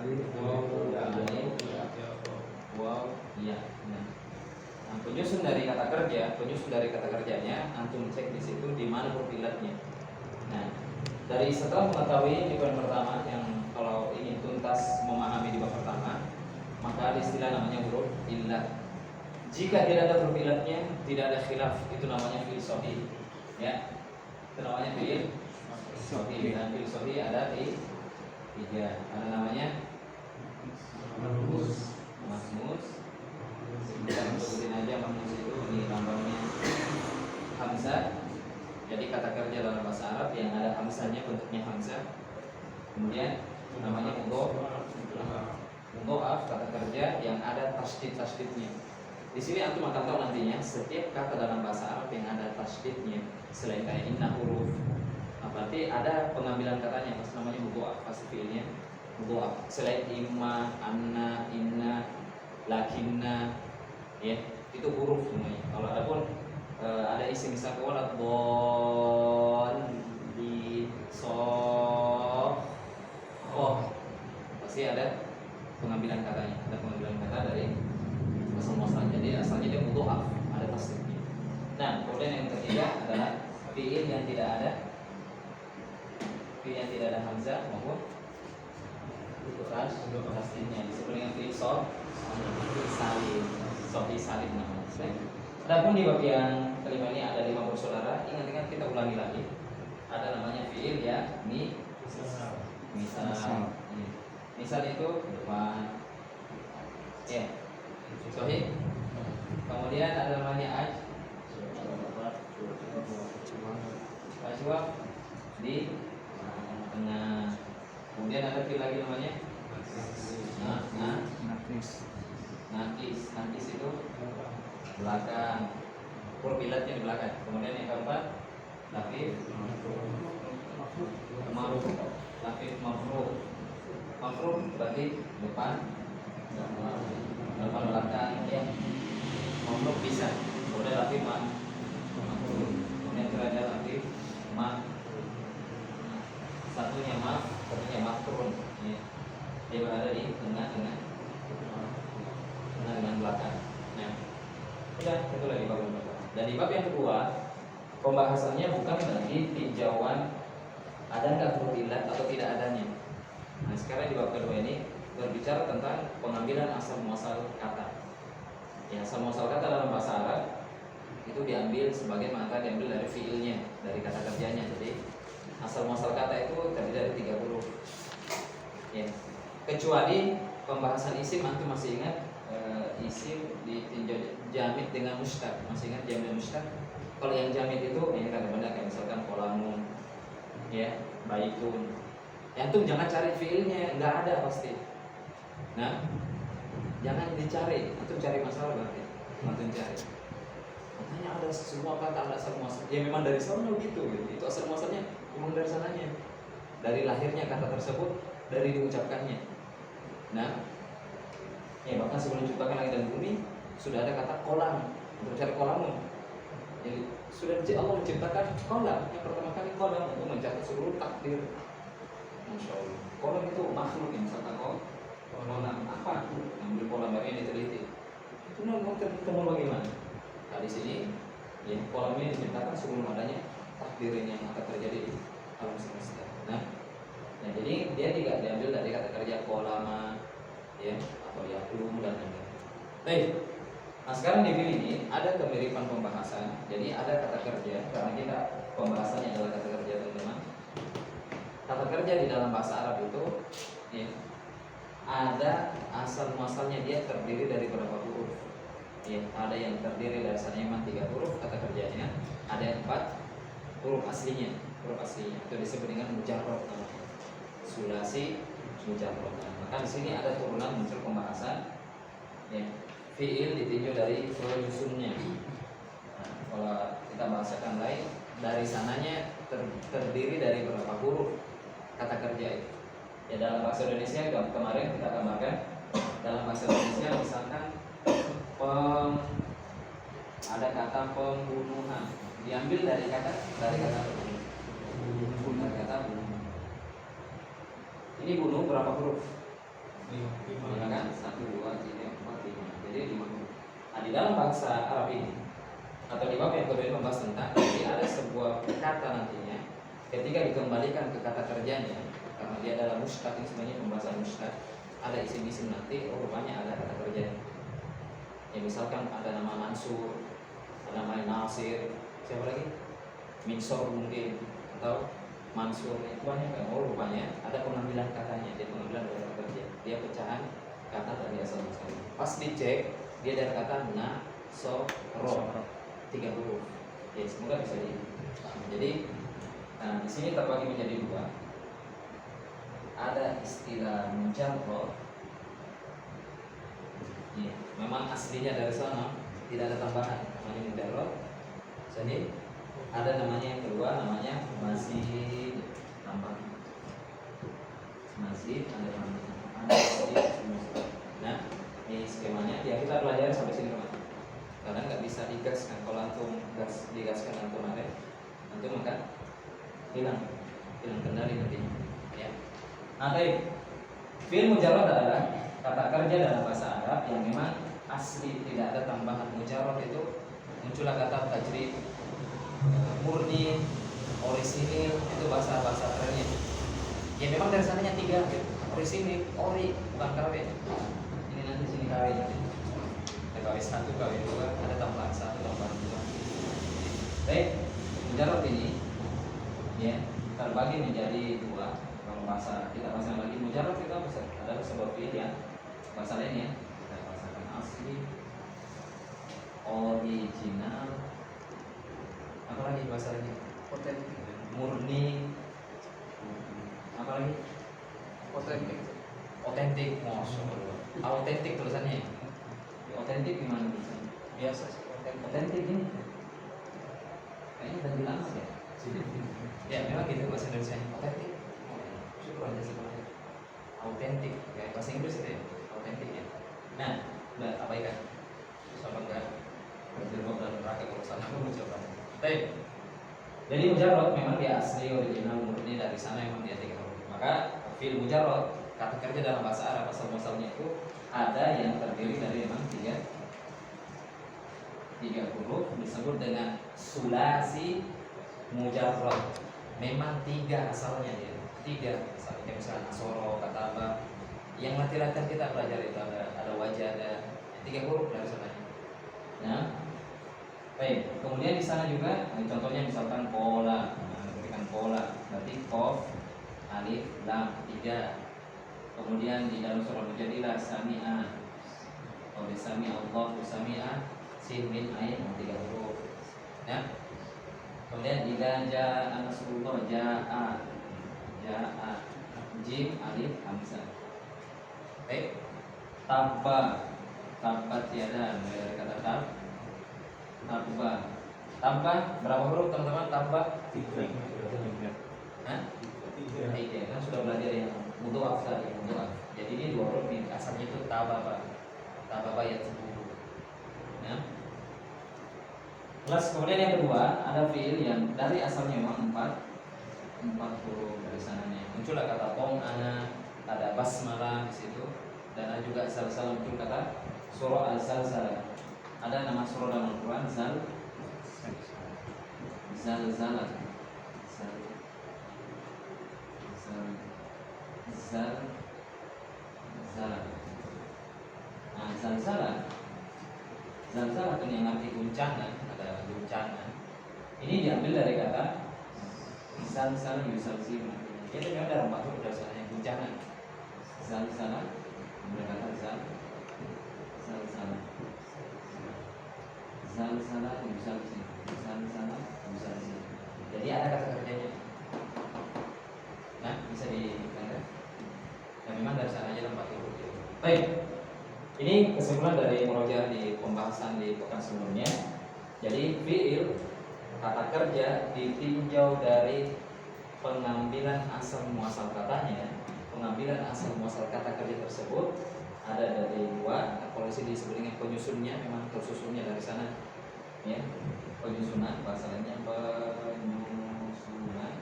alif, waw, ya. Nah, penyusun dari kata kerjanya antum cek di situ di mana huruf illatnya. Nah, dari setelah mengetahui di poin pertama yang kalau ingin tuntas memahami di bab pertama, maka ada istilah namanya huruf illat. Jika tidak ada huruf illatnya, tidak ada khilaf, itu namanya fi'il sahih. Ya, itu namanya fi'il sahih. Dan fi'il sahih ada di tiga. Ada namanya mahmus. Kita sebutin aja mahmus itu ini lambangnya hamzah. Jadi kata kerja dalam bahasa Arab yang ada hamzahnya bentuknya hamzah. Kemudian namanya mudhoaf, kata kerja yang ada tasydid-tasydidnya. Di sini antum akan tahu nantinya setiap kata dalam bahasa Arab yang ada tasydidnya selain kayak inna huruf. Berarti ada pengambilan katanya, pas namanya mudhoaf, pasti fiilnya mudhoaf. Selain imma, anna, inna, lakinna, ya itu huruf semuanya. Kalau ada pun ada isim misalnya wala di sof, pasti ada pengambilan katanya, ada pengambilan kata dari asal-muasal. Jadi asalnya dia mudhoaf, ada tasydidnya. Nah, kemudian yang ketiga adalah fiil yang tidak ada hamzah maupun tasydidnya, disebut dengan fiil salim namanya. Adapun di bab yang kelima ini ada 5 bersaudara. Ingat kita ulangi lagi. Ada namanya fiil ya, misal itu depan, ya, sahih. Kemudian ada namanya ajwab di tengah. Kemudian ada fiil lagi namanya nakis itu belakang, huruf illatnya di belakang. Kemudian yang keempat lafif mafruh berarti depan belakang, ya. Mafruh bisa. Kemudian lafif mafruh. Kemudian terakhir lafif satunya mafrun, ya. Dia berada di tengah dengan belakang. Nah, udah itu lagi bab yang pertama. Dan di bab yang kedua, pembahasannya bukan lagi tinjauan ada nggak huruf illat atau tidak adanya. Nah, sekarang di bab kedua ini berbicara tentang pengambilan asal muasal kata. Ya, asal muasal kata dalam bahasa Arab itu diambil sebagai maka diambil dari fiilnya, dari kata kerjanya. Jadi asal muasal kata itu terdiri dari 3 huruf. Ya. Kecuali pembahasan isim, antum masih ingat isim ditinjau jamid dengan mustaq. Masih ingat jamid dan mustaq? Kalau yang jamid itu ini kadang-kadang kayak misalkan kolamun, ya, baikun. Antum jangan cari fiilnya, nggak ada pasti. Nah, jangan dicari, antum cari masalah berarti. Antum cari. Katanya ada semua kata ada asal muasal. Ya memang dari sana gitu. Itu asal muasalnya memang dari sananya. Dari lahirnya kata tersebut, dari diucapkannya. Nah, ya bahkan sebelum diciptakan langit dan bumi sudah ada kata kolam. Untuk cari kolamun. Jadi sudah Allah menciptakan kolam. Yang pertama kali kolam untuk mencatat seluruh takdir. Masya Allah. Kolam itu makhluk yang misalkan kolam apa? Ambil kolam yang diteliti. Itu mau ketemu bagaimana? Nah, di sini ya kolam ini diciptakan sebelum adanya takdir yang akan terjadi di alam semesta. Nah, jadi dia tidak diambil dari kata kerja kolama, ya, atau yaklum dan lain-lain. Baik. Nah, sekarang di film ini ada kemiripan pembahasan. Jadi ada kata kerja, karena kita pembahasannya adalah kata kerja, teman-teman. Kata kerja di dalam bahasa Arab itu, ya, ada asal muasalnya, dia terdiri dari berapa huruf? Ya, ada yang terdiri dari memang 3 huruf kata kerjanya, ada yang 4 huruf aslinya. Itu disebut dengan mujarrad, sulasi mujarrad. Maka di sini ada turunan muncul pembahasan, ya, fiil ditinjau dari penyusunnya. Nah, kalau kita bahasakan lain, dari sananya terdiri dari berapa huruf kata kerja itu. Ya, dalam bahasa Indonesia kemarin kita tambahkan, dalam bahasa Indonesia misalkan ada kata pembunuhan, diambil dari kata bunuh. Ini bunuh berapa huruf? 5 kan? 1, 2, 3, 4, 5. Jadi 5 huruf. Nah, di dalam bahasa Arab ini atau di bab yang kedua ini membahas tentang jadi ada sebuah kata nantinya ketika dikembalikan ke kata kerjanya, karena dia adalah mushtaq, ini sebenarnya pembahasan mushtaq, ada isim-isim nanti, oh rupanya ada kata kerjanya. Ya misalkan ada nama Mansur, ada nama Nasir, siapa lagi? Minsor mungkin, atau Mansur, itu banyak kan? Oh rupanya ada pengambilan katanya, dia pengambilan dari kata kerja, dia pecahan kata tadi asal muasalnya. Pas dicek, dia dari kata na, so, ro, 3 huruf. Ya semoga bisa dipahami. Jadi, nah di sini terbagi menjadi 2. Ada istilah mujarrad. Ya, memang aslinya dari sana tidak ada tambahan, namanya mujarrad. Jadi ada namanya yang kedua, namanya mazid, tambah. Mazid ada tambahan. Nah, ini skemanya ya kita pelajari sampai sini teman. Karena nggak bisa digaskan, kalau antum digaskan antum ada, antum akan hilang kendali nantinya. Ya. Nah, baik. Fi'il mujarrad adalah kata kerja dalam bahasa Arab yang memang asli tidak ada tambahan. Mujarrad itu muncullah kata tajrid, murni, orisinil, itu bahasa kerennya. Ya memang dari sananya 3, orisinil, ori, bukan KW. Ini nanti sini KW nanti. KW 1, KW 2, ada tambahan 1, tambahan 2. Baik, mujarrad ini ya terbagi menjadi 2. Kalau bahasa kita bahasa lagi mujarrad kita bisa ada sebuah fi'il ya. Bahasa lainnya kita bahasakan asli, original, apa lagi bahasa lainnya? Otentik, murni, apa lagi? Otentik, autentik tulisannya. Otentik gimana tulisannya? Biasa sih. Otentik ini kayaknya udah lama ya. Ya memang gitu bahasa Indonesia. Otentik. Syukur aja sebenarnya. Autentik kayak bahasa Inggris itu ya. Autentik ya. Nah, udah abaikan. Sama enggak? Berjilbab dan neraka kalau salah mengucapkan. Baik. Jadi mujarrad memang dia asli original murni dari sana memang dia 3 huruf. Maka fi'il mujarrad kata kerja dalam bahasa Arab asal muasalnya itu ada yang terdiri dari memang 3 huruf disebut dengan sulasi mujarrad. Memang 3 asalnya dia. 3 asalnya misalnya asoro, kataba. Yang latihan kita pelajari itu ada wajah, ada 3 huruf dari sananya. Nah, baik. Kemudian di sana juga, contohnya misalkan pola, berikan pola, berarti kof, alif, lam, 3. Kemudian di dalam surah Mujadilah sami'a, kalau sami'a Allah, sami'a, sin, min, ain, 3 huruf. Ya. Kemudian idza jaa nasrullah, jaa, jim, alif, hamzah. Baik. Tabbat tiada, dari kata Tabbah berapa huruf teman-teman? Tabbah 3. Hah? 3. Kan sudah belajar yang mudhaf tadi, mudhaf. Jadi ini 2 huruf nih, asalnya itu tababa ya 10. Ya. Plus kemudian yang kedua ada fiil yang dari asalnya memang 4 huruf dari sananya. Muncullah kata ana, ada basmalah di situ, dan ada juga salah muncul kata surah al-zalzalah. Ada nama surah dalam Al-Quran zalzalah. Nah, zalzalah itu yang arti guncangan, ada guncangan. Ini diambil dari kata zalzalah yusalzilu. Itu memang dalam 4 huruf dasarnya guncangan. Zalzalah ambil kata zalzalah yusalzilu. Jadi ada kata kerjanya. Nah, bisa dilihat. Dan memang dari sana aja 4 huruf. Baik. Ini kesimpulan dari murojaah di pembahasan di pekan sebelumnya. Jadi fiil kata kerja ditinjau dari pengambilan asal muasal katanya. Pengambilan asal muasal kata kerja tersebut ada dari 2. Kalau di sini disebut dengan penyusunnya, memang tersusunnya dari sana. Ya, penyusunan bahasa lainnya penyusunan.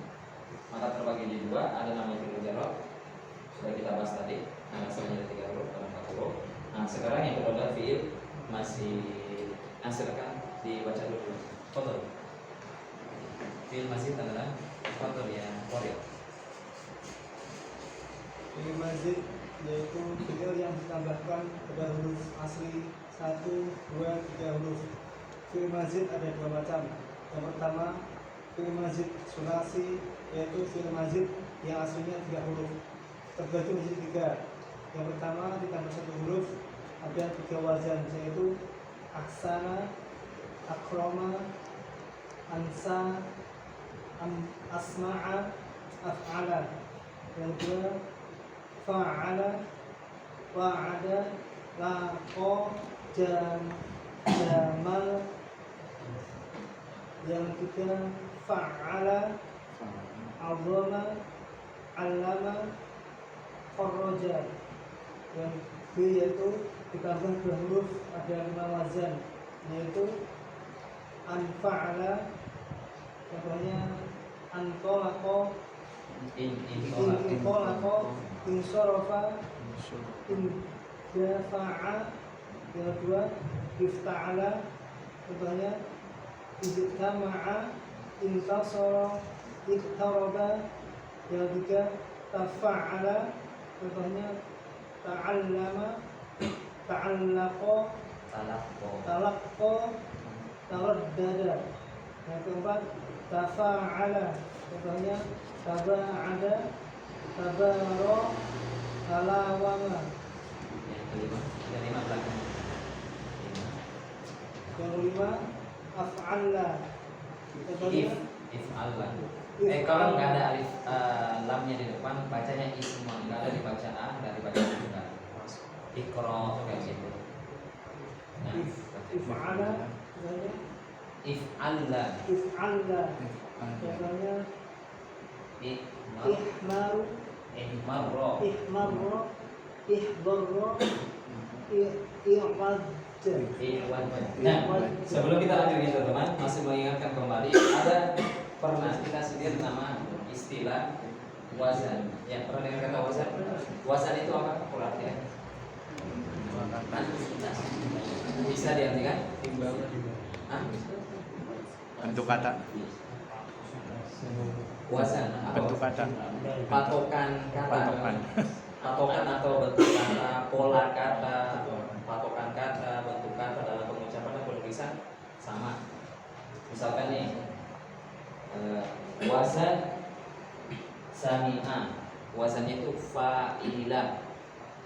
Maka terbagi di 2. Ada nama fiil mujarrad, sudah kita bahas tadi. Nah, asalnya ada 3 sekarang yang kedua fiil masih. Nah silakan dibaca dulu. Foto. Fiil masih adalah foto ya Korea. Fiil mazid yaitu fiil yang ditambahkan pada huruf asli 1, 2, 3 huruf. Fiil mazid ada dua macam. Yang pertama fiil mazid sulasi, yaitu fiil mazid yang aslinya 3 huruf terbagi menjadi 3. Yang pertama ditambah 1 huruf ada 3 wazan, yaitu aksana, akroma, ansa, asma'a, af'ala. Yang kedua fa'ala, wa'ada, laqa, jamal. Yang ketiga fa'ala, azama, allama, kharraja. Yang B yaitu ditambah 2 huruf ada 5 wazan, yaitu anfa'ala, contohnya antolaqa, intolaqa, insorofa, indafa'a. Yang kedua ifta'ala, contohnya ijtama'a, intasara, iktaraba. Yang ketiga tafa'ala, contohnya ta'allama, ta'allaqa, talaqqa, taraddada. Yang keempat tafa'ala, contohnya taba'ada, tabara, talawama. Yang kelima belakang. Yang kelima af'alla, contohnya If'allah. Kalau nggak ada alif lamnya di depan, bacanya isma, nggak ada dibaca a, nggak dibaca juga. Ikro kayak gitu. Nah, if'ala, contohnya if'allah. if'alla, contohnya ihmaru, Ihmarro. ihmarra, ihdarra, i'wad. Nah, sebelum kita lanjut nih teman-teman, masih mengingatkan kembali ada pernah kita sendiri nama istilah wazan. Ya, pernah dengar kata wazan? Wazan itu apa? Artinya? Bisa diartikan? Bentuk kata. Wazan. Bentuk kata. Patokan kata. Patokan atau bentuk kata, pola kata, patokan kata, bentuk kata dalam pengucapan dan penulisan sama. Misalkan nih, wazan sami'a, wazannya itu fa'ilah,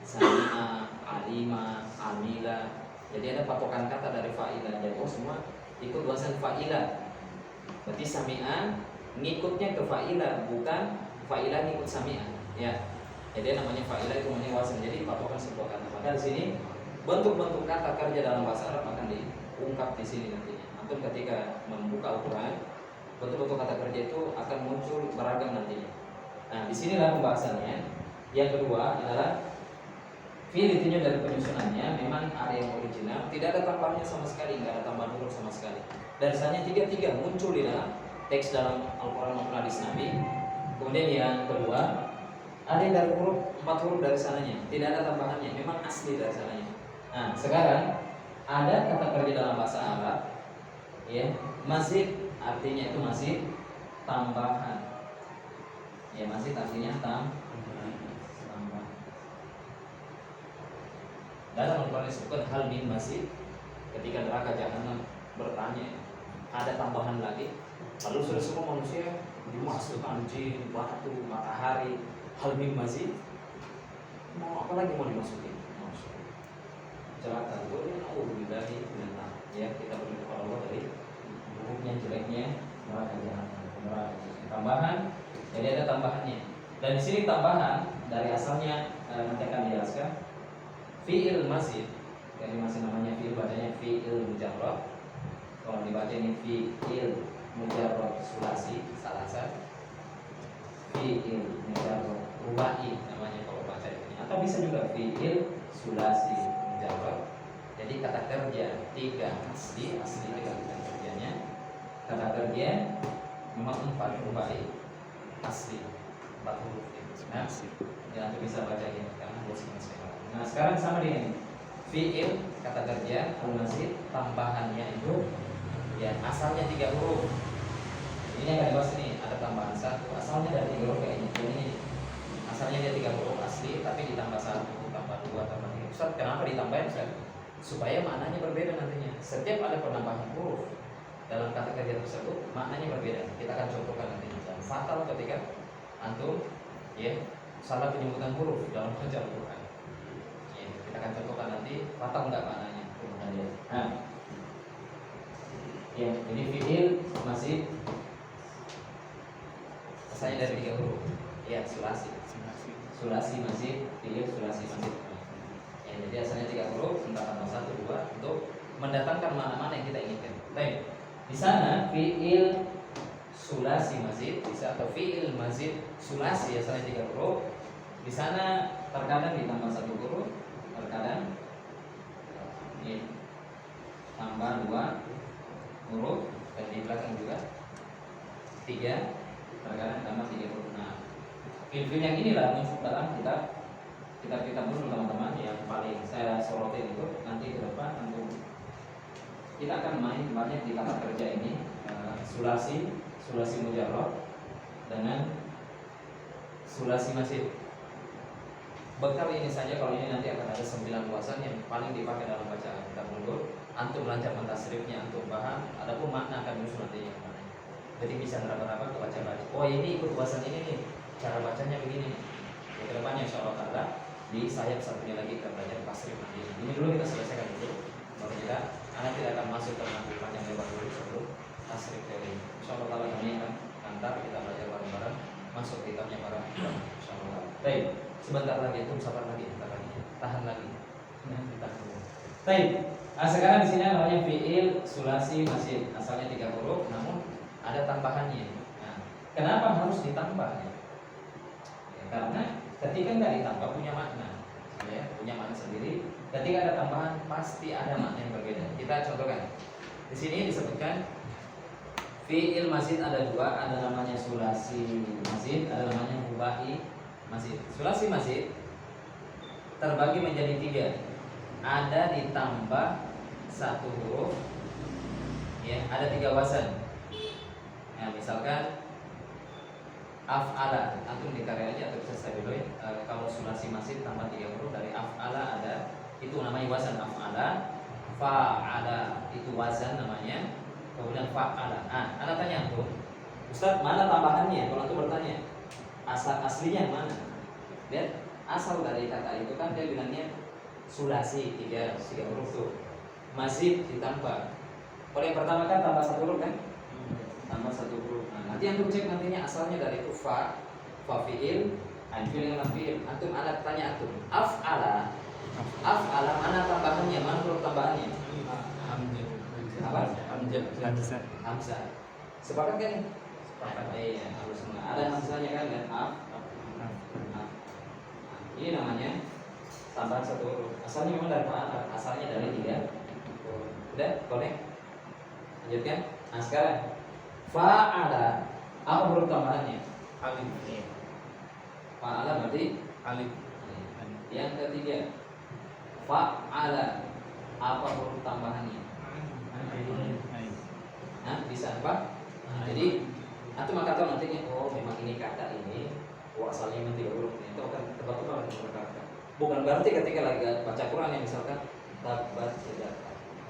sami'a, alima, amila. Jadi ada patokan kata dari fa'ilah. Jadi semua ikut wazan fa'ilah. Berarti sami'a ngikutnya ke fa'ilah, bukan fa'ilah ngikut sami'a. Ya. Jadi namanya fa'ilah itu namanya wazan. Jadi patokan sebuah kata. Maka di sini bentuk-bentuk kata kerja dalam bahasa Arab akan diungkap di sini nantinya. Antum ketika membuka Al-Qur'an, bentuk-bentuk kata kerja itu akan muncul beragam nantinya. Nah, di sinilah pembahasannya. Yang kedua adalah fiil itunya dari penyusunannya memang ada yang original, tidak ada tambahannya sama sekali, nggak ada tambahan huruf sama sekali. Dan misalnya tiga muncul di dalam teks dalam Al-Qur'an maupun hadis Nabi. Kemudian yang kedua ada yang dari huruf 4 huruf dari sananya, tidak ada tambahannya, memang asli dari sananya. Nah, sekarang ada kata kerja dalam bahasa Arab, ya, masih artinya itu masih tambahan. Ya, masih artinya tambahan. Dalam Al-Quran disebutkan hal min masih, ketika neraka jahanam bertanya, ada tambahan lagi? Lalu sudah semua manusia dimasukkan jin, batu, matahari. Hal min masih, mau apa lagi mau dimasukin? Celaka, boleh auzubillahi minannar. Ya, kita berdoa kepada Allah dari buruknya, jeleknya neraka jahanam. Tambahan, jadi ada tambahannya. Dan di sini tambahan dari asalnya nanti akan dijelaskan. Fi'il masih, jadi masih namanya fi'il, bacanya fi'il mujarrad. Kalau dibaca ini fi'il mujarrad sulasi salasa. Fi'il mujarrad rubai namanya kalau baca ini, atau bisa juga fi'il sulasi mujarrad. Jadi kata kerja 3 asli 3 kata kerjanya. Kata kerja memang 4 rubai asli 4 huruf. Nah, ya bisa baca ini karena buat sekarang. Nah, sekarang sama dengan ini. fiil kata kerja al-mazid tambahannya itu ya asalnya 3 huruf. Ini akan dibahas nih, ada tambahan 1 asalnya dari 3 huruf kayak ini. Jadi asalnya dia 3 huruf asli tapi ditambah 1, tambah 2, tambah 3. Ustaz, kenapa ditambahin Ustaz? Supaya maknanya berbeda nantinya. Setiap ada penambahan huruf dalam kata kerja tersebut maknanya berbeda. Kita akan contohkan nanti. Dan fatal ketika antum ya salah penyebutan huruf dalam bacaan Al-Quran. Ya, kita akan contohkan nanti fatal enggak maknanya. Nah, ya ini fiil masih asalnya dari 3 huruf. Ya, sulasi masih fiil sulasi masih. Ya, jadi asalnya 3 huruf, entah tambah 1, 2 untuk mendatangkan mana-mana yang kita inginkan. Baik. Di sana fiil sulasi mazid bisa atau fiil mazid sulasi asalnya 3 huruf. Di sana terkadang ditambah 1 huruf, terkadang ini tambah 2 huruf dan di belakang juga 3, terkadang tambah 3 huruf. Nah, fiil yang inilah muncul dalam kitab dulu teman-teman yang paling saya sorotin itu nanti ke depan untuk kita akan main banyak di kata kerja ini sulasi mujarrad dengan sulasi mazid. Bekal ini saja, kalau ini nanti akan ada 9 luasan yang paling dipakai dalam bacaan kitab mundur. Antum lancar mentasrifnya, antum paham, adapun makna akan muncul nantinya kemana. Jadi bisa ngeraba-raba ke baca-baca. Oh ini ikut luasan ini nih, cara bacanya begini. Ya, ke depannya insya Allah ta'ala di sayap satunya lagi kita belajar tasrif nanti. Ini dulu kita selesaikan dulu, baru kita anak tidak akan masuk ke nanti panjang lebar dulu sebelum tasrif teori. Insya Allah ta'ala kami akan antar kita belajar bareng-bareng masuk kitabnya bareng. Insya Allah. Baik, sebentar lagi itu sabar lagi, tahan lagi. Ditahan dulu. Baik. Nah, sekarang di sini namanya fiil sulasi mazid asalnya 3 huruf, namun ada tambahannya. Nah, kenapa harus ditambah? Ya, karena ketika nggak ditambah punya makna, ya, punya makna sendiri. Ketika ada tambahan pasti ada makna yang berbeda. Kita contohkan. Di sini disebutkan fiil mazid ada 2, ada namanya sulasi mazid, ada namanya rubai mazid. Sulasi mazid terbagi menjadi 3. Ada ditambah 1 huruf, ya, ada 3 wazan. Nah, misalkan af'ala, antum dikarya aja atau bisa saya dulu ya. Kalau sulasi mazid tambah 3 huruf dari af'ala ada, itu namanya wazan af'ala. Fa'ala itu wazan namanya. Kemudian fa'ala. Nah, anak tanya antum, Ustaz mana tambahannya? Kalau antum bertanya, asal aslinya mana? Lihat, asal dari kata itu kan dia bilangnya sulasi 3 huruf tuh. Mazid ditambah. Kalau yang pertama kan tambah 1 huruf kan? Tambah 1 huruf. Nah, nanti antum cek nantinya asalnya dari itu fa fiil, fiil dengan fiil. Antum anak tanya antum, af'ala mana tambahannya? Mana huruf tambahannya? Apa? Hamzah. Sepakat kan? Sepakat. Iya, harus semua. Ada hamzahnya kan? Ini namanya tambahan 1 huruf. Asalnya memang dari fa'ala, asalnya dari 3. Udah, connect. Lanjutkan. Nah, sekarang fa'ala apa huruf tambahannya? Alif. Fa'ala berarti Alif. Yang ketiga, fa'ala apa huruf tambahannya? Nah, bisa apa? Nah, jadi antum akan tahu nantinya, oh memang ini kata ini, oh asalnya memang 3 huruf. Itu akan tebak-tebak dengan kata. Bukan berarti ketika lagi baca Quran yang misalkan tabat tidak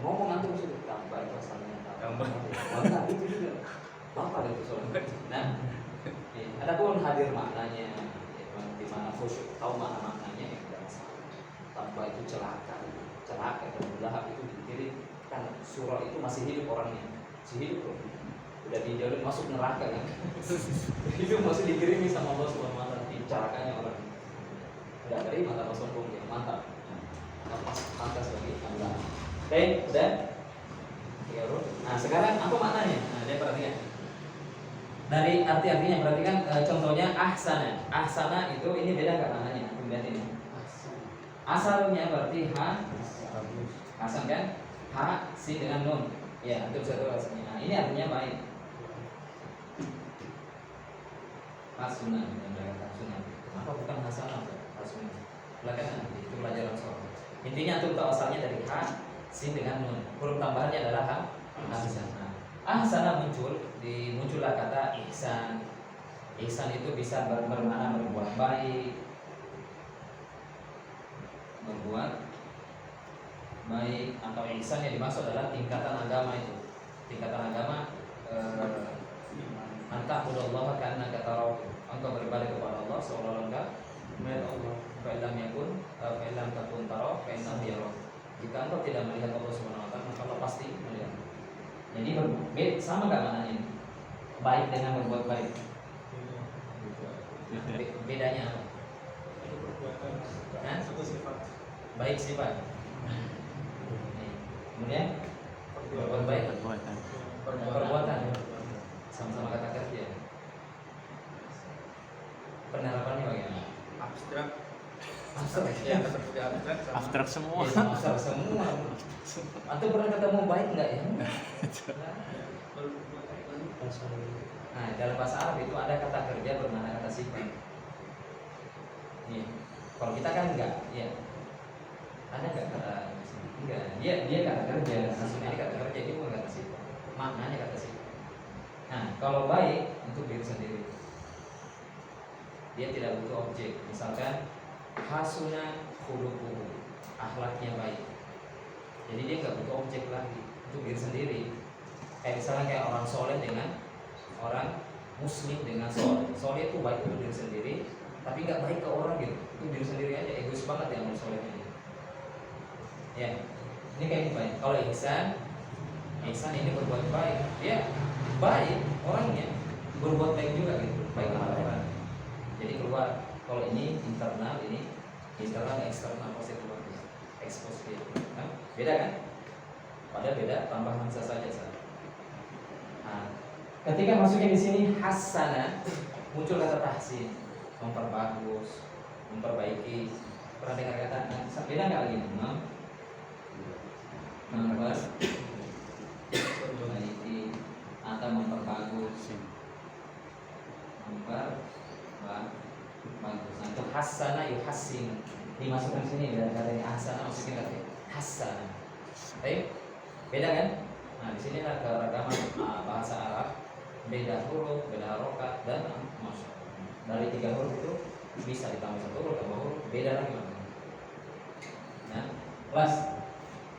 ngomong antum sudah tabat asalnya tabat. Maka itu juga apa itu soalnya. Nah, adapun hadir maknanya, di mana khusyuk tahu maknanya yang tidak masalah. Tanpa itu celaka dan Lahab itu dikirimkan surah itu masih hidup orangnya, masih hidup loh. Udah dijauhin masuk neraka kan. Itu masih dikirimi sama Allah Subhanahu wa taala, celakanya orang. Udah dari mata sombong ya, mantap. Pantas bagi Allah. Oke, udah. Nah, sekarang apa maknanya? Nah, dia perhatikan. Dari arti-artinya perhatikan, contohnya ahsana. Ahsana itu ini beda enggak maknanya? Lihat ini. Asalnya berarti hasan kan? Ha sin dengan nun. Ya, itu satu asalnya. Nah, ini artinya baik. Hasunah yang berkata hasunah. Kenapa bukan hasanah? Hasunah. Belakangan itu pelajaran soal. Intinya tuh asalnya dari ha, sin dengan nun. Huruf tambahannya adalah hamzah. Ahsana muncullah kata ihsan. Ihsan itu bisa bermakna berbuat baik, atau ihsan yang dimaksud adalah tingkatan agama itu. Tingkatan agama anta'budallaha ka'annaka tarahu. Engkau beribadah kepada Allah seolah-olah engkau melihat Allah. Fa'illam yakun fa'illam takun tarahu fa'innahu yarah. Jika engkau tidak melihat Allah Subhanahu wa taala, maka Allah pasti melihat. Jadi sama gak maknanya ini? Baik dengan berbuat baik. Bedanya apa? Satu sifat. Baik sifat. Kemudian berbuat baik. Perbuatan. Sama-sama kata kerja. Penerapannya bagaimana? Abstrak. Ya, Abstrak semua. Abstrak semua. Atau pernah ketemu baik nggak ya? Nah, dalam bahasa Arab itu ada kata kerja bermakna kata sifat. Nih, kalau kita kan enggak, ya. Ada nggak kata enggak? Dia kata kerja, maksudnya kata kerja itu bukan kata sifat. Maknanya kata sifat. Nah, kalau baik untuk diri sendiri, dia tidak butuh objek. Misalkan hasuna khuluquhu, akhlaknya baik. Jadi dia nggak butuh objek lagi untuk diri sendiri. Kayak misalnya kayak orang soleh dengan orang muslim dengan soleh. Soleh itu baik untuk diri sendiri, tapi nggak baik ke orang gitu. Untuk diri sendiri aja, egois banget ya orang soleh ini. Ya, ini kayak ini baik. Kalau ihsan ini berbuat baik. Dia baik orangnya, berbuat baik juga gitu, baik kepada orang. Jadi keluar. Kalau ini internal eksternal, positif ekspos dia. Nah, beda kan? Pada beda, tambah hamzah saja. Nah, ketika masuknya di sini hasana, muncul kata tahsin, memperbagus, memperbaiki. Pernah dengar kata beda nggak lagi? Memperbaiki atau memperbagus. Bagus. Nah, itu hasana yuhassin. Dimasukkan sini dari kata ini hasana, masukin kata hasana. Baik. Beda kan? Nah, di sini ada keragaman bahasa Arab, beda huruf, beda harokat dan masuk. Dari 3 huruf itu bisa ditambah 1 huruf, tambah huruf, beda lagi maknanya. Nah, kelas.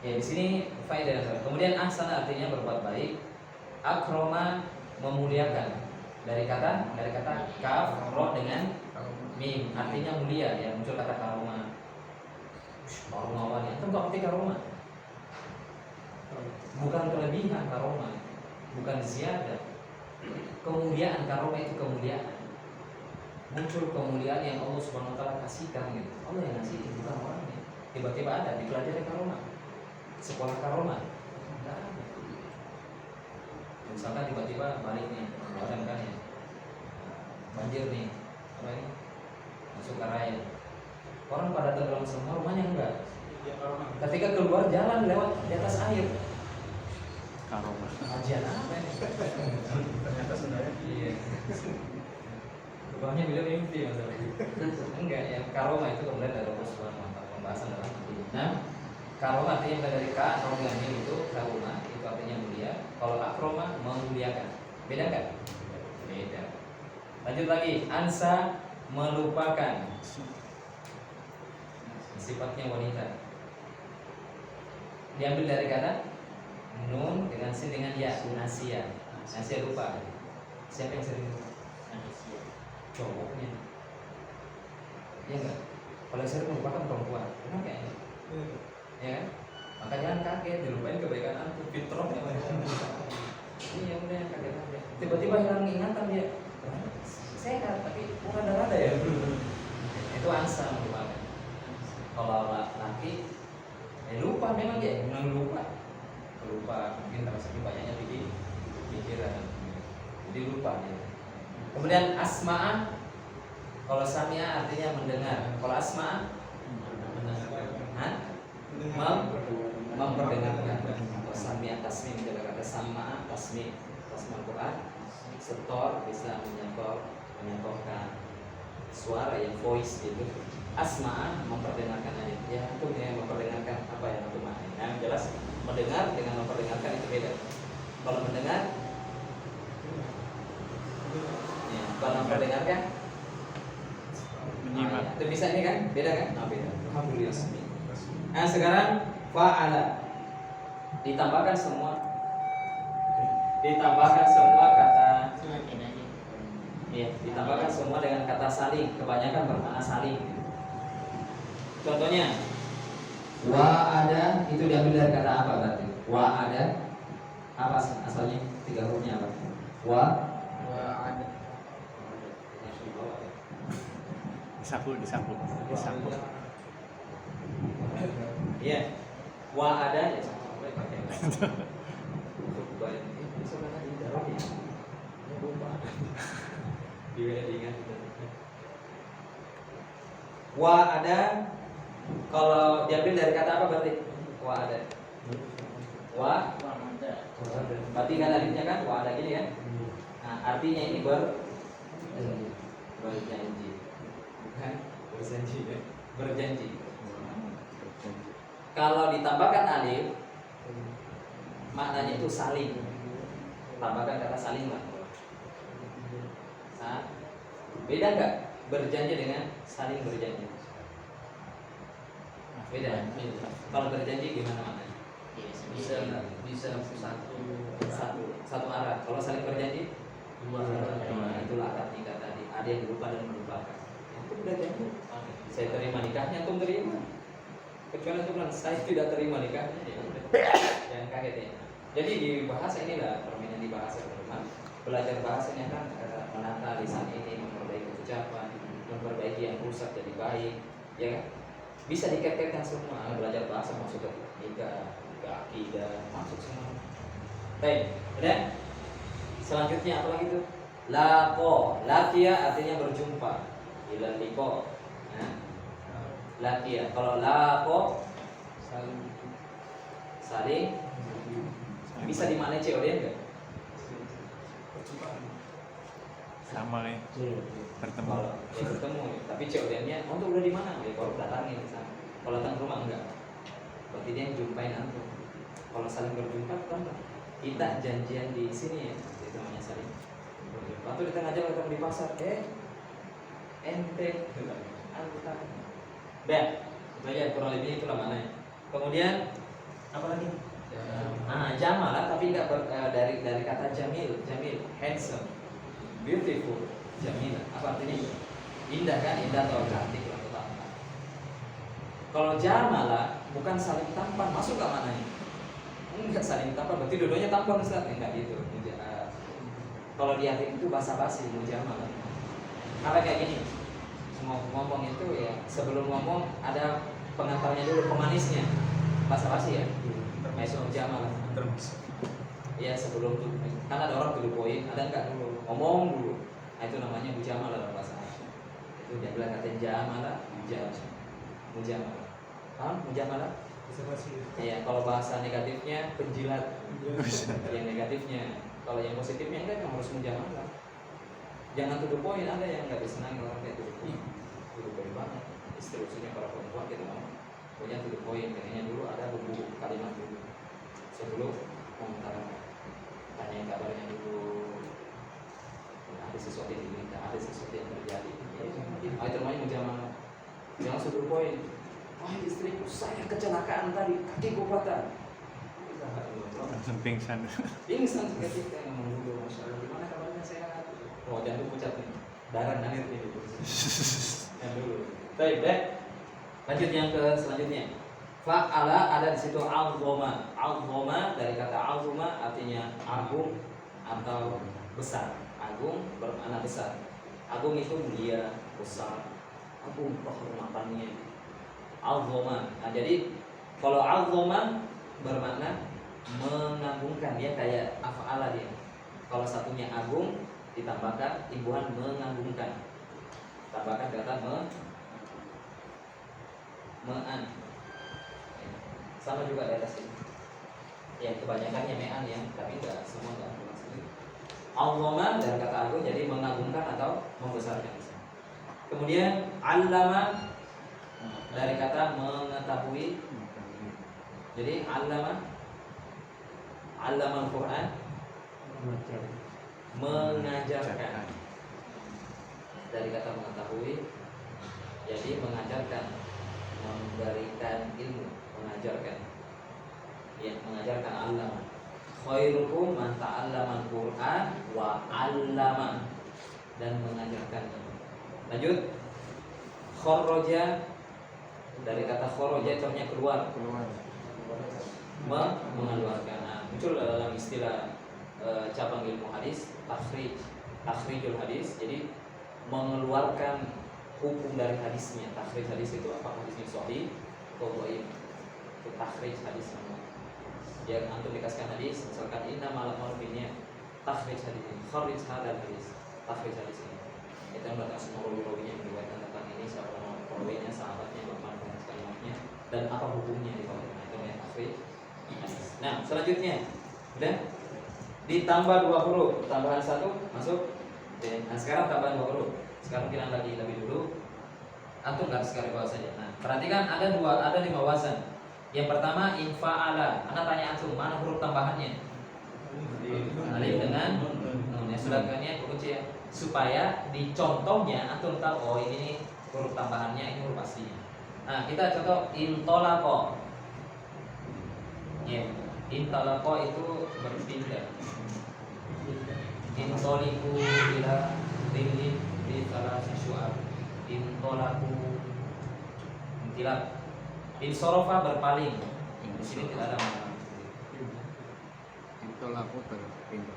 Ya di sini faedah dasar. Kemudian ahsana artinya berbuat baik. Akroma memuliakan. Dari kata kaf ro dengan mim artinya mulia ya, muncul kata karoma. Karomawan itu enggak arti karoma. Bukan kelebihan karoma, bukan ziyadah. Kemuliaan karoma itu kemuliaan. Muncul kemuliaan yang Allah Subhanahu wa taala kasihkan gitu. Allah yang ngasih bukan orangnya. Tiba-tiba ada dipelajari karoma. Sekolah karoma. Enggak ada. Misalkan tiba-tiba balik nih, kan ya. Banjir nih, apa ini? Masuk ke raya. Orang pada tenggelam semua, rumahnya enggak. Ketika keluar jalan lewat di atas air. Karoma. Kajian apa ini? Ternyata sebenarnya. Iya. Rumahnya bila mimpi masalah. Enggak ya, karoma itu kemudian dari Allah Subhanahu wa taala, pembahasan dalam hadis. Nah, karoma artinya dari ka, rogannya itu karoma, itu artinya mulia. Kalau akroma memuliakan. Beda kan? Beda. Lanjut lagi, ansa melupakan. Sifatnya wanita. Diambil dari kata nun dengan sin dengan ya, nasia. Nasia lupa. Siapa yang sering lupa? Cowoknya. Iya enggak? Kalau sering melupakan perempuan, kenapa ya? Ya kan? Maka jangan kaget, dilupain kebaikan antum, fitrah ya. Iya udah kaget. Tiba-tiba hilang ingatan dia. Sehat tapi bukan ada ya. Itu ansa melupakan. Kalau laki lupa memang dia memang lupa mungkin karena saking banyaknya pikiran jadi lupa dia. Kemudian asma'a, kalau sami'a artinya mendengar, kalau asma'a memperdengarkan. Kalau sami'a tasmi menjaga kata sama'a tasmi Al-Quran setor bisa menyentuhkan suara yang voice gitu. Asma'a memperdengarkan ayat ya, itu dia memperdengarkan mendengar dengan memperdengarkan itu beda. Kalau mendengar, ya, kalau memperdengarkan, Menyimak. itu bisa ini kan, beda kan? Nah, beda. Alhamdulillah. Nah sekarang fa'ala ditambahkan semua kata, ya, ditambahkan semua dengan kata saling. Kebanyakan bermakna saling. Contohnya, wa ada itu diambil dari kata apa berarti? Wa ada apa asalnya? 3 hurufnya apa? Wa ada. Disapu. Iya. Wa ada ya sama boleh pakai. Bisa mana di dalam ya? Ya lupa. Diingat. Wa ada kalau diambil dari kata apa berarti? Wa ada. Wa ada. Berarti kan alifnya kan wa ada gini kan? Nah, artinya ini berjanji. Bukan berjanji ya. Berjanji. Kalau ditambahkan alif, maknanya itu saling. Tambahkan kata saling lah. Nah, beda nggak berjanji dengan saling berjanji? Beda. Kalau berjanji gimana maknanya? Bisa satu arah. Kalau saling berjanji dua arah. Nah, itulah akad nikah tadi. Ada yang lupa dan melupakan. Itu udah janji. Saya terima nikahnya, antum terima. Kecuali antum bilang saya tidak terima nikahnya, ya udah. Jangan kaget ya. Jadi di bahasa inilah permainan di bahasa teman. Belajar bahasanya kan menata lisan ini, memperbaiki ucapan, memperbaiki yang rusak jadi baik, ya kan? Bisa dikait-kaitkan semua. Belajar bahasa masuk ke nikah, ke akidah, masuk semua. Baik, udah. Selanjutnya apa lagi tuh? Laqo, laqiya artinya berjumpa. Ila liqo. Nah, laqiya. Kalau laqo saling bisa dimaknai COD enggak? Sama nih. Bertemu. Kalau ya bertemu, tapi COD-nya untuk udah di mana? Ya kalau datangin misalnya. Kalau datang ke rumah enggak. Berarti dia yang jumpain antum. Kalau saling berjumpa kan kita janjian di sini ya. Itu namanya saling berjumpa. Atau di tengah jalan ketemu di pasar, ente antar. Dah, belajar kurang lebih itulah maknanya. Kemudian apa lagi? Jamalah tapi enggak dari kata jamil, handsome, beautiful, jamil. Apa artinya? Indah kan? Indah atau cantik atau tampan. Kalau jamalah bukan saling tampan, masuk enggak maknanya? Enggak saling tampan, berarti dua-duanya tampan Ustaz. Enggak gitu. Kalau di akhir itu basa-basi mujamalah. Apa kayak gini? Ngomong itu ya, sebelum ngomong ada pengantarnya dulu, pemanisnya. Basa-basi ya. Masuk mujamalah. Ya sebelum tuh, kan ada orang dulu poin, ada enggak dulu, ngomong dulu. Nah, itu namanya mujamalah dalam bahasa Arab. Itu dia bilang kata jamalah, mujamalah. Paham mujamalah? Ya, kalau bahasa negatifnya penjilat. Yang negatifnya. Kalau yang positifnya enggak harus mujamalah. Jangan tuduh poin, ada yang enggak disenangi orang kayak tuduh poin banget. Seterusnya para perempuan gitu kan. Pokoknya tuduh poin, kayaknya dulu ada bumbu kalimat dulu. Sebelum mengutarakan, tanya kabarnya dulu. Ada sesuatu yang diminta, ada sesuatu yang terjadi. Itu namanya mujamalah. Jangan tuduh poin. Wah istriku saya kecelakaan tadi, kakiku patah. Langsung pingsan. Pingsan seketika yang menunggu masalah. Gimana kabarnya sehat? Oh jantung pucat nih, darah ngalir nih. Yang dulu. Baik, deh. Lanjut yang ke selanjutnya. Fa'ala ada di situ azoma. Azoma dari kata azoma artinya agung atau besar. Agung bermakna besar. Agung itu mulia, besar. Agung kehormatannya. Azoma. Nah, jadi kalau azoma bermakna mengagungkan, dia kayak af'ala dia. Kalau satunya agung ditambahkan imbuhan mengagungkan. Tambahkan kata me'an. Sama juga di atas ini. Ya kebanyakannya me'an ya, tapi enggak semua enggak maksudnya. Azama dari kata agung jadi mengagungkan atau membesarkan. Kemudian allama dari kata mengetahui. Jadi allama Allamal Quran, mengajarkan. Dari kata mengetahui, jadi mengajarkan, memberikan ilmu, mengajarkan. Ya, mengajarkan allama. Khairukum man ta'allamal Quran wa 'allama, dan mengajarkan. Lanjut. Kharaja, dari kata kharaja contohnya keluar, mengeluarkan. Nah, muncul dalam istilah cabang ilmu hadis takhrijul hadis. Jadi mengeluarkan hukum dari hadisnya. Takhrij hadis itu apakah hadisnya sahih atau dhaif. Itu takhrij hadis namanya. Yang antum dikasihkan hadis, misalkan inna ma'al binniyat, takhrij hadis ini, kharij hadzal hadis, takhrij hadis ini. Itu yang berkata semua rawi-rawinya meriwayatkan tentang ini, siapa nama perawinya, sahabatnya, bagaimana kalimatnya, dan apa hukumnya di bawah. Itu namanya takhrij hadis. Nah, selanjutnya udah ditambah 2 huruf, tambahan 1 masuk. Nah, sekarang tambahan 2 huruf. Sekarang kita lagi lebih dulu. Antum garis sekali bawah saja. Nah, perhatikan ada 5 wasan. Yang pertama infa'ala. Anda tanya antum, mana huruf tambahannya? Alif dengan nun. Ya sudah kan ya, kunci ya. Supaya di contohnya antum tahu, oh ini huruf tambahannya, ini huruf aslinya. Nah, kita contoh intolaqo. Ya, intolaqo itu berpindah. Intoliku ila dhillin di thalasi syu'ab. Intolaku intilaq. Insorofa berpaling. Di sini tidak ada makna. Intolaku berpindah.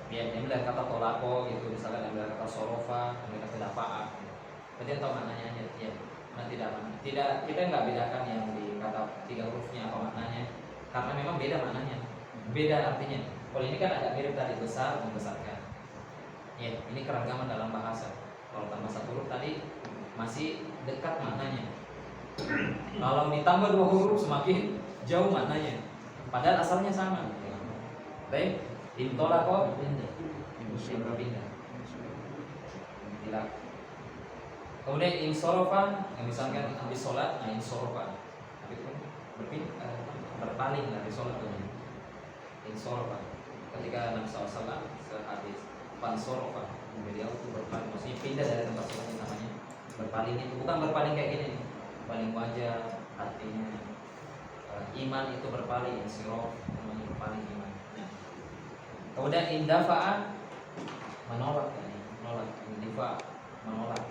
Ya, yang bilang kata tolako gitu, misalkan yang bilang kata sorofa, yang bilang kata dafa'a. Berarti tahu maknanya aja. Ya, mana tidak makna. Kita nggak bedakan yang di kata 3 hurufnya apa maknanya, karena memang beda maknanya, beda artinya. Kalau ini kan agak mirip tadi, besar membesarkan. Ya, ini keragaman dalam bahasa. Kalau tambah 1 huruf tadi masih dekat maknanya. Kalau ditambah 2 huruf semakin jauh maknanya. Padahal asalnya sama. Baik, intolako pindah. Kemudian insorofa, yang misalkan habis sholat, nah insorofa berpaling dari sholat. Insorofa, ketika Nabi SAW sehadis pansorofa, beliau itu berpaling, maksudnya pindah dari tempat sholat, namanya berpaling. Itu bukan berpaling kayak gini nih, berpaling wajah, hatinya. Iman itu berpaling, insirof namanya berpaling iman. Kemudian indafa'a, menolak, indifa menolak.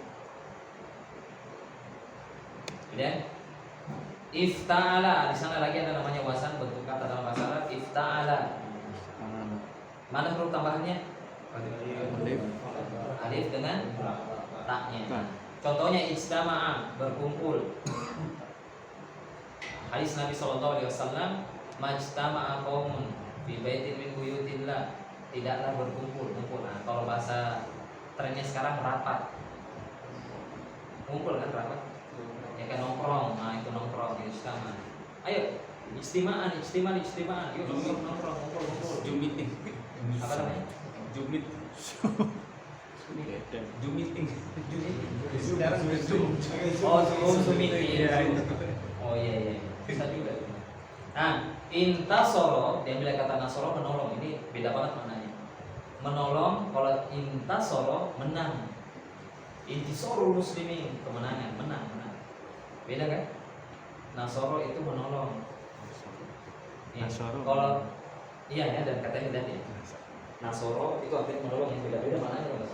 Kemudian ifta'ala, di sana lagi ada namanya wasan, bentuk kata dalam bahasa Arab ifta'ala. Mana huruf tambahannya? Alif dengan taknya. Contohnya ijtama'a, berkumpul. Hadis Nabi SAW, majtama'a qaumun fi baitin min buyutillah, tidaklah berkumpul. Nah, kalau bahasa trennya sekarang rapat. Kumpul kan rapat? Ya kan nongkrong. Nah, itu nongkrong, ijtama'. Ayo, ijtima'an. Yuk nongkrong. Zoom meeting. Apa namanya? Zoom meeting. Sekarang sudah Zoom. Zoom meeting. Oh iya. Bisa juga. Nah, intasoro, dia bilang kata nasoro menolong. Ini beda banget maknanya. Menolong, kalau intasoro menang. Intisoro muslimin, kemenangan, menang. Beda kan? Nasoro itu menolong. Nasoro. Kalau iya ya, dan katanya beda ya. Nasoro itu artinya menolong, yang beda-beda maknanya.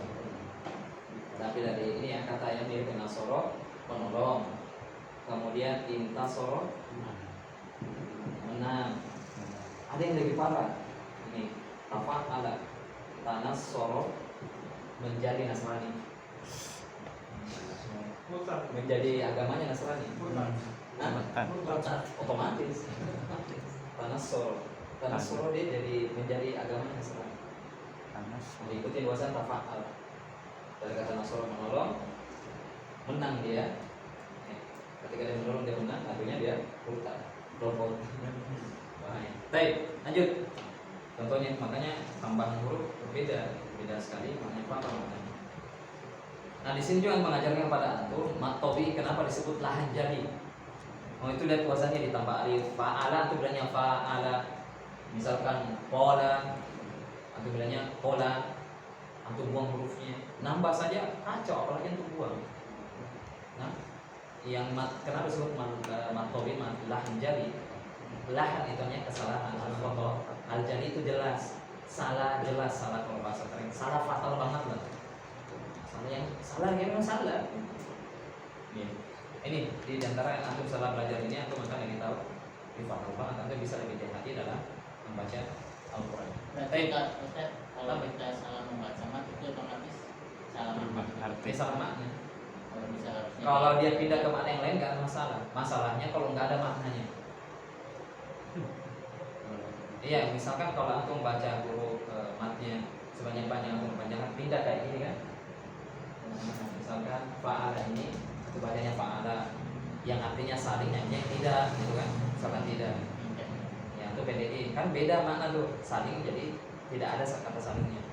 Tapi dari ini ya, kata yang mirip dengan nasoro menolong. Kemudian intasoro menang. Ada yang lebih parah. Ini tafa'ala, tanassoro, menjadi Nasrani. Menjadi agamanya Nasrani. Otomatis. Tanassoro dia jadi menjadi agamanya Nasrani. Ikutin wasan tafa'al. Dari kata nasoro menolong, menang dia. Ketika dia menolong, dia menang, artinya dia murtad, robot. Bahaya. Baik, lanjut. Contohnya, makanya tambahan huruf beda sekali maknanya apa maknanya. Nah, di sini juga mengajarkan kepada antum matobi, kenapa disebut lahan jadi. Oh itu lihat wazannya ditambah alif. Fa'ala antum bilangnya fa'ala. Misalkan pola, antum bilangnya pola. Antum buang hurufnya, nambah saja kacau, apalagi antum buang. Nah, yang kenapa disebut matobi lahan jali? Lahan itu hanya kesalahan, al-khoto. Al-jali itu jelas, salah kalau bahasa keren, salah fatal banget lah. Salah yang memang salah. Ini di antara antum salah belajar ini antum akan lebih tahu di fatal banget, antum bisa lebih hati dalam membaca Al-Quran. Berarti kalau kita salah membaca mat itu otomatis salah makna. Salah makna. Kalau bisa harusnya. Kalau dia pindah ke makna yang lain nggak ada masalah. Masalahnya kalau nggak ada maknanya. Iya, misalkan kalau antum baca huruf matnya sebanyak-banyak antum panjangan pindah kayak gini kan. Misalkan fa'ala ini itu bacanya fa'ala yang artinya saling nyanyi tidak gitu kan. Misalkan tidak. Ya itu PDI kan beda makna tuh. Saling jadi tidak ada kata salingnya.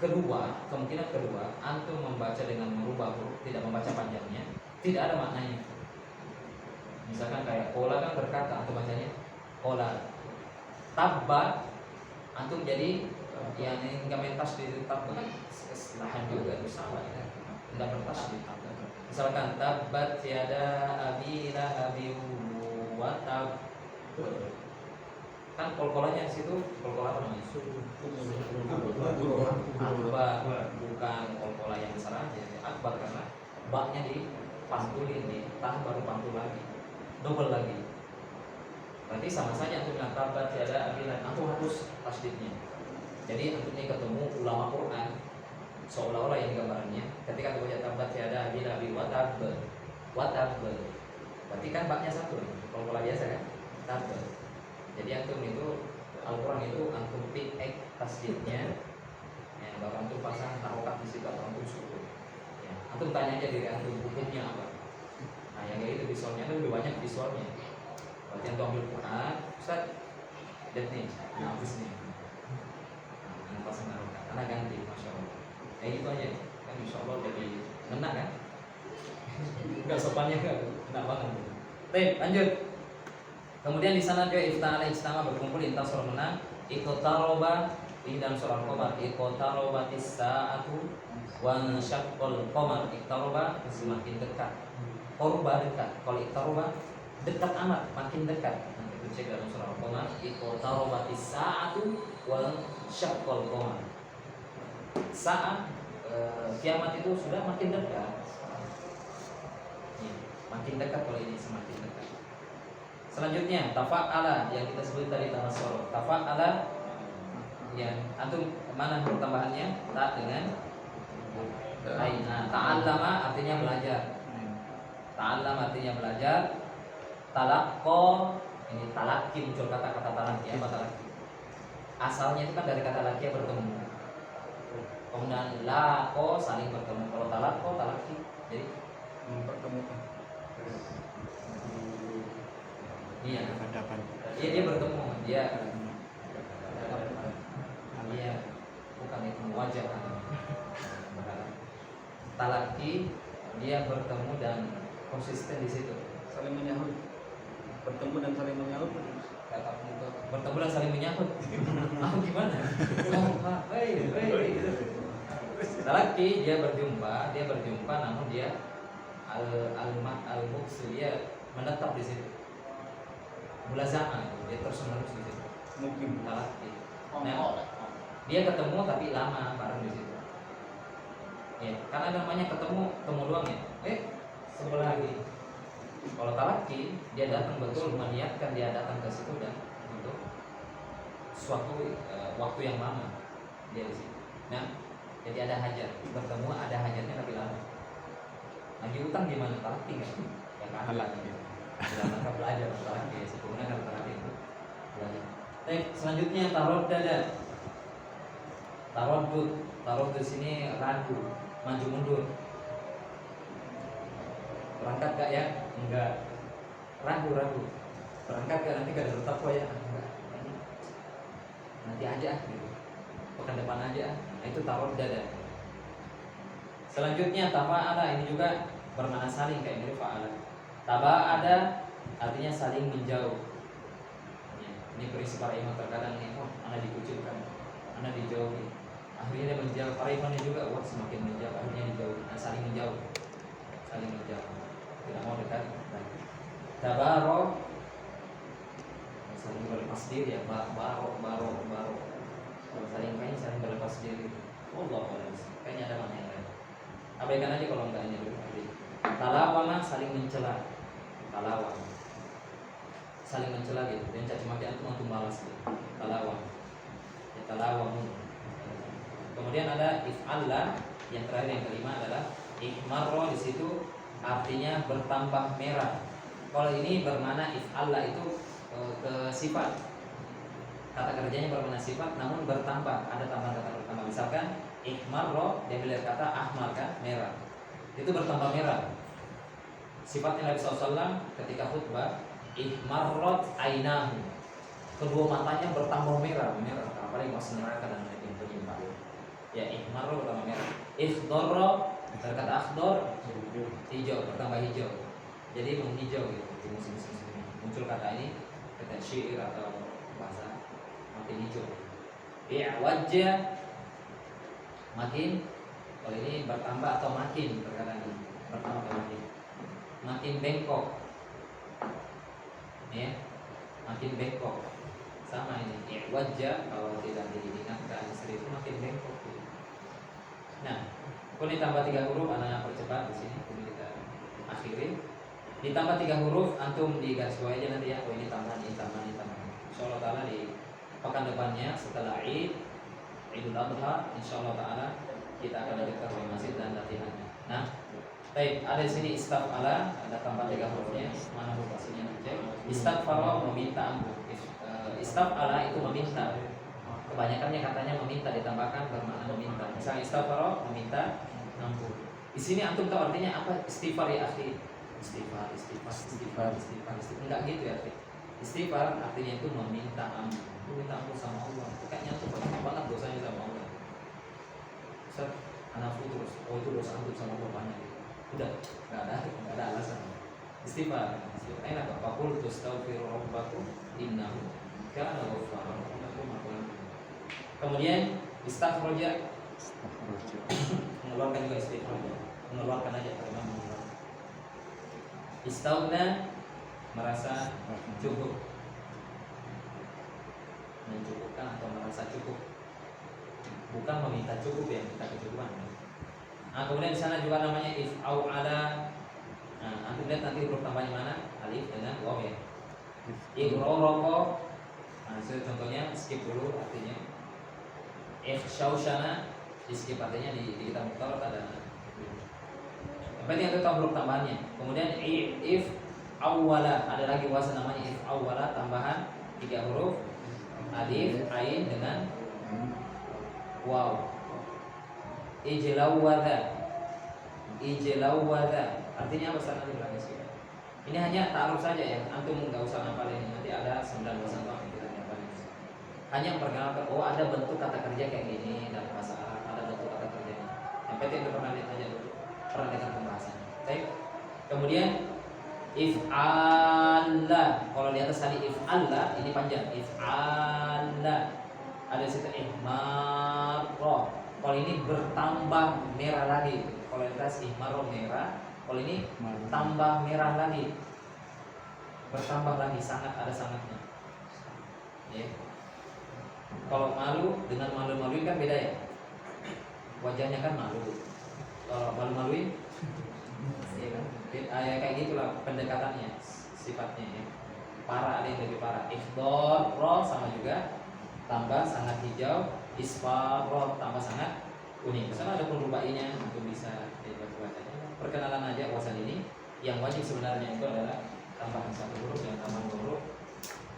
Kemungkinan kedua, antum membaca dengan merubah huruf, tidak membaca panjangnya, tidak ada maknanya. Misalkan kayak kola kan berkata, antum bacanya kola. Tabba, antum jadi yang nggak mentas di tabba kan lahan juga itu salah ya. Tidak bertas di tabba. Misalkan tabbat tiada abila abiu wa tab. Kan kol-kolannya di situ kol-kola apa namanya? Akbar, bukan kol-kola yang besar aja, akbar karena baknya dipantulin, ditah baru pantul lagi, double lagi. Berarti sama saja antum bilang tabat tiada abilan, antum harus tasdidnya. Jadi antum ini ketemu ulama Quran, seolah-olah yang gambarannya, ketika antum baca tabat tiada abilan abi watab, berarti kan baknya satu, kol-kola biasa kan, tab. Jadi antum itu Al-Quran itu antum pick tasdidnya, ya, baru antum pasang harokat di situ atau antum sukun. Ya, antum tanya aja diri antum hukumnya apa. Nah yang kayak itu visualnya itu lebih banyak visualnya. Berarti antum ambil Quran, Ustaz, lihat nih, habis nih. Nah, antum pasang harokat, karena ganti, masya Allah. Kayak gitu aja, kan insya Allah lebih ngena kan? Enggak sopannya enggak, enak banget. Baik, lanjut. Kemudian di sana juga ifta'ala ijtama berkumpul intas surah menang iqtaroba di dalam surah Qamar iqtarobatis sa'atu wa syaqqal qamar iqtaroba semakin dekat. Qurba dekat. Kalau iqtaroba dekat amat, makin dekat. Nanti kita cek dalam surah Qamar iqtarobatis sa'atu wa syaqqal qamar. Saat kiamat itu sudah makin dekat. Ya, makin dekat kalau ini semakin dekat. Selanjutnya tafa'ala yang kita sebut tadi tanasoro. Tafa'ala yang antum mana huruf tambahannya? Ta dengan ain. Nah, ta'allama artinya belajar. Ta'allama artinya belajar. Talaqqa ini talaqi muncul kata-kata talaqi apa talaqi? Asalnya itu kan dari kata laki bertemu. Kemudian laqo saling bertemu. Kalau talaqqa talaqi jadi mempertemukan. iya. Hadapan. Iya dia bertemu, dia bukan itu wajah. Talaki dia bertemu dan konsisten di situ. Saling menyahut. Bertemu dan saling menyahut. Kata itu bertemu dan saling menyahut. Aku gimana? Oh, hei. Talaki dia berjumpa namun dia al-muqsil dia menetap di situ. Mulazamah dia terus-menerus di situ. Mungkin Talaki. Nah, dia ketemu tapi lama bareng di situ. Ya, karena namanya ketemu doang ya. Sebelah lagi. Kalau talaki dia datang betul meniatkan dia datang ke situ dan untuk suatu waktu yang lama dia di situ. Nah, jadi ada hajat bertemu ada hajatnya tapi lama. Lagi utang gimana talaki nggak? Ya kan lagi. Dalam rangka belajar talaki ya sempurna kan talaki itu. Belajar. Selanjutnya tarot dada. Tarot di sini ragu, maju mundur. Berangkat gak ya? Enggak. Ragu. Berangkat gak nanti gak ada bertakwa ya? Enggak. Nanti aja gitu. Pekan depan aja. Nah, itu tarot dada. Selanjutnya taba'ada ini juga bermakna saling kayak mirip fa'ala. Taba'ada artinya saling menjauh. Ya, ini prinsip para imam. Terkadang nih, oh, anak dikucilkan, anak dijauhi. Akhirnya dia menjauh. Para imamnya juga, wah semakin menjauh. Akhirnya dijauhi. Nah, saling menjauh, saling menjauh. Tidak mau dekat lagi. Tabarok, saling berlepas diri ya. Barok. Kalau saling kayaknya saling berlepas diri. Allah kayaknya ada makna yang lain. Abaikan aja kalau enggak ini dulu. Talawama, saling mencela. Talawam, saling mencela gitu. Dan caci maki antum balas gitu. Talawam, ya, talawam. Kemudian ada if'alla, yang terakhir yang kelima adalah ihmarro. Di situ artinya bertambah merah. Kalau ini bermana if'alla itu ke sifat. Kata kerjanya bermana sifat, namun bertambah. Ada tambahan kata bertambah. Misalkan ihmarro, dia beli kata ahmar kan, merah. Itu bertambah merah. Sifatnya Nabi SAW ketika khutbah, ihmarrot ainahu, kedua matanya bertambah merah, apalagi masuk neraka dan penyimpan. Ya, ihmarro bertambah merah. Ikhdorro, dari kata akhdor, hijau, bertambah hijau. Jadi menghijau gitu di musim-musim ini. Muncul kata ini kata syair atau bahasa, makin hijau. I'wajja, makin, kalau ini bertambah atau makin, terkadang ini bertambah atau makin bengkok, ya, makin bengkok. Sama ini, wajah kalau tidak diingatkan istri itu makin bengkok. Nah, kalau ditambah 3 huruf, anak percepat di sini, kemudian kita akhiri. Ditambah 3 huruf, antum di garis bawah aja nanti ya. Oh ini tambahan. Insyaallah taala di pekan depannya setelah Idul Adha, insyaallah taala kita akan lanjutkan ke masjid dan latihannya. Nah, baik, ada di sini istafala, ada tambah 3 hurufnya. Mana huruf aslinya dicek. Istafara, meminta ampun. Istafala itu meminta. Kebanyakannya katanya meminta, ditambahkan bermakna meminta. Misalnya istafara, meminta ampun. Di sini antum tahu artinya apa? Istighfar ya akhi. Istighfar. Enggak gitu ya akhi. Istighfar artinya itu meminta ampun. Meminta ampun sama Allah. Kayaknya tuh banyak banget dosanya sama Allah. Ustaz, anak terus, oh itu dosa antum sama Allah banyak. Udah, nggak ada alasan. Istighfar enak kok. Faqul tastaghfiru rabbakum innahu kana ghaffara. Kemudian istakhraja, mengeluarkan juga istighfar. Mengeluarkan aja karena mengeluarkan. Istaghna, merasa cukup, mencukupkan atau merasa cukup. Bukan meminta cukup ya, kita kecukupan. Nah, kemudian di sana juga namanya if au ala. Nah, antum lihat nanti huruf tambahnya mana? Alif dengan waw ya. Igroroko. Nah, contohnya skip dulu artinya. If syaushana, di skip artinya di kitab Mukhtarat ada. Yang penting itu tahu huruf tambahannya. Kemudian if awwala, ada lagi wasa namanya if awwala, tambahan 3 huruf. Alif, ain dengan waw. Ijlawwadha artinya apa sana di belakang sini. Ini hanya ta'aruf saja ya, antum nggak usah ngapalin. Nanti ada 9 bahasa yang kita ngapalin. Hanya memperkenalkan, oh ada bentuk kata kerja kayak gini dalam bahasa Arab, ada bentuk kata kerja ini. Yang penting itu pernah lihat aja dulu, pernah dengar pembahasan. Baik. Kemudian if'alla, kalau di atas tadi if'alla ini panjang. If'alla ada situ ihmarro. Kalau ini bertambah merah lagi. Kalau di atas ihmarro merah, kalau ini tambah merah lagi, bertambah lagi, sangat, ada sangatnya ya. Kalau malu dengan malu-maluin kan beda ya, wajahnya kan malu. Kalau malu-maluin ya kan, ya kayak gitulah pendekatannya, sifatnya ya. Parah, ada yang lebih parah. Ikhdor, roh sama juga, tambah sangat hijau. Isfarroh, tambah sangat kuning. Misalnya ada penrubainya, untuk bisa dibaca-bacanya. Perkenalan aja wawasan ini. Yang wajib sebenarnya itu adalah tambahan 1 huruf dan tambahan 2 huruf.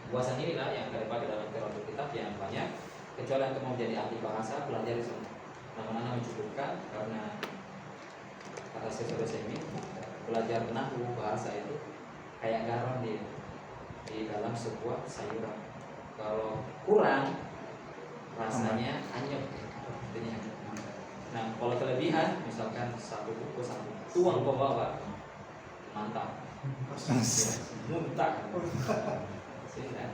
Wawasan inilah yang akan dipakai dalam qiraatul kitab yang banyak. Kecuali untuk mau menjadi ahli bahasa, belajar semua. Nama-nama mencukupkan karena kata saya ini belajar nahwu bahasa itu kayak garam di dalam sebuah sayuran. Kalau kurang rasanya anyep. Nah, kalau kelebihan misalkan 1 buku 1 tuang ke bawah, mantap. muntah. Nah,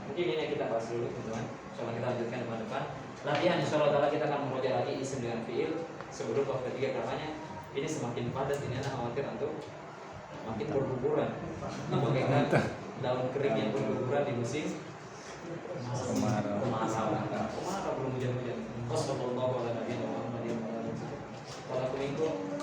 mungkin ini yang kita bahas dulu teman-teman. Insyaallah kita lanjutkan depan-depan. Latihan insyaallah taala kita akan meroja lagi isim dengan fiil sebelum bab ketiga karenanya ini semakin padat ini anak khawatir untuk makin berguguran. Bagaikan daun kering yang berguguran di musim Kemarau. Kemarau belum hujan-hujan. Wassalamualaikum warahmatullahi wabarakatuh.